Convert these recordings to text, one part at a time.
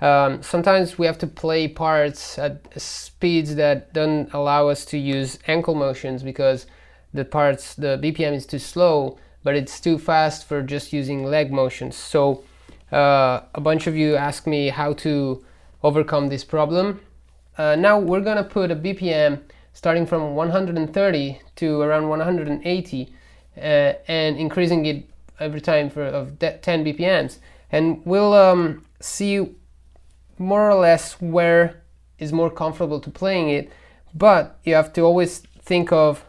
Sometimes we have to play parts at speeds that don't allow us to use ankle motions because the BPM is too slow, but it's too fast for just using leg motions. So a bunch of you asked me how to overcome this problem. Now we're gonna put a BPM starting from 130 to around 180 and increasing it every time of 10 BPMs, and we'll see more or less where is more comfortable to playing it, but you have to always think of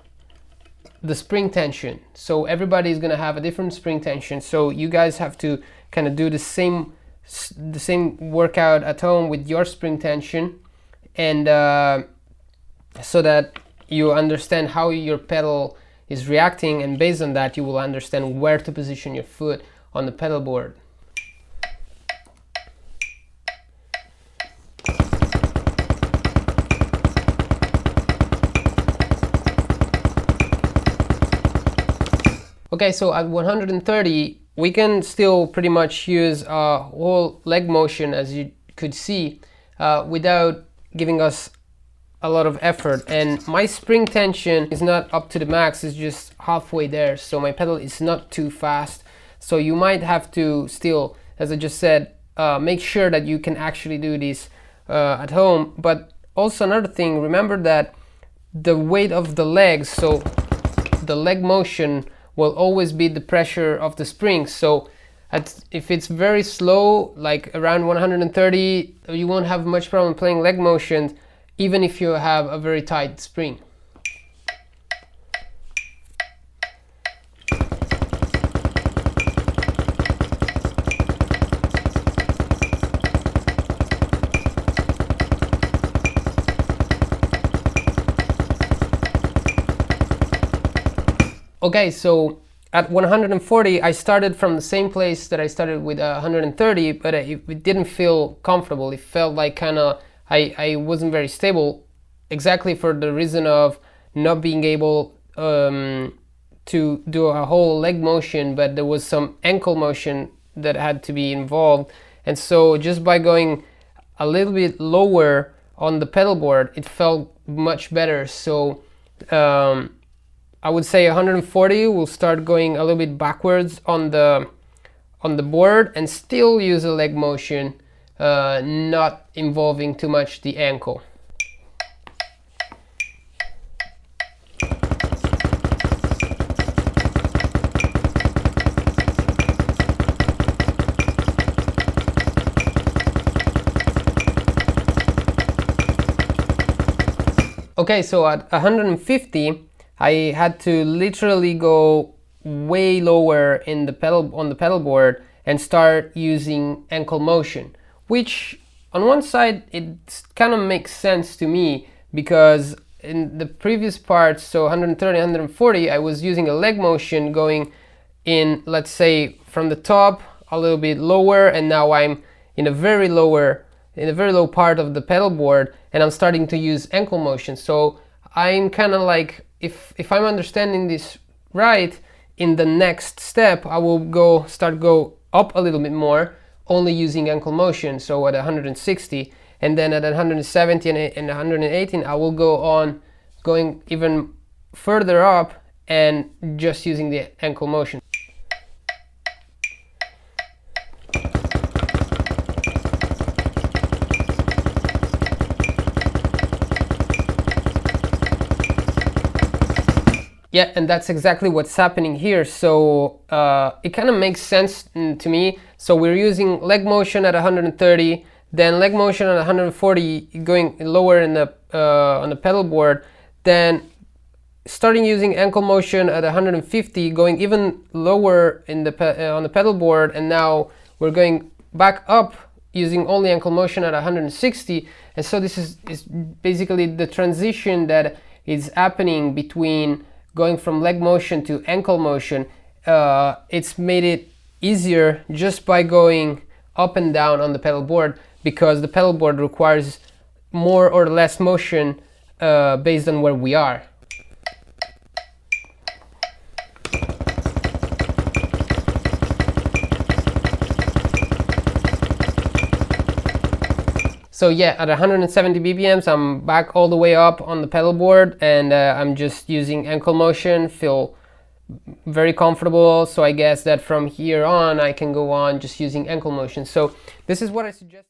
the spring tension. So everybody is going to have a different spring tension, so you guys have to kind of do the same workout at home with your spring tension, and so that you understand how your pedal is reacting, and based on that you will understand where to position your foot on the pedal board. Okay, so at 130 we can still pretty much use a whole leg motion, as you could see, without giving us a lot of effort, and my spring tension is not up to the max, it's just halfway there, so my pedal is not too fast. So you might have to still, as I just said, make sure that you can actually do this at home. But also another thing, remember that the weight of the legs, so the leg motion will always be the pressure of the spring. So if it's very slow, like around 130, you won't have much problem playing leg motions, even if you have a very tight spring. Okay, so at 140 I started from the same place that I started with 130, but it didn't feel comfortable. It felt like kind of I wasn't very stable, exactly for the reason of not being able to do a whole leg motion, but there was some ankle motion that had to be involved. And so just by going a little bit lower on the pedal board, it felt much better. So I would say 140 will start going a little bit backwards on the board and still use a leg motion, not involving too much the ankle. Okay, so at 150 I had to literally go way lower in the on the pedal board and start using ankle motion, which on one side it kind of makes sense to me, because in the previous parts, so 130, 140, I was using a leg motion going in, let's say from the top a little bit lower, and now I'm in a very low part of the pedal board and I'm starting to use ankle motion. So I'm kind of like, if I'm understanding this right, in the next step I will go up a little bit more, only using ankle motion, so at 160, and then at 170 and 118 I will go on going even further up and just using the ankle motion. Yeah, and that's exactly what's happening here. So it kind of makes sense to me. So we're using leg motion at 130, then leg motion at 140, going lower in the on the pedal board, then starting using ankle motion at 150, going even lower in the on the pedal board, and now we're going back up using only ankle motion at 160. And so this is basically the transition that is happening between going from leg motion to ankle motion. It's made it easier just by going up and down on the pedal board, because the pedal board requires more or less motion based on where we are. So yeah, at 170 BPMs, I'm back all the way up on the pedal board, and I'm just using ankle motion, feel very comfortable. So I guess that from here on, I can go on just using ankle motion. So this is what I suggest.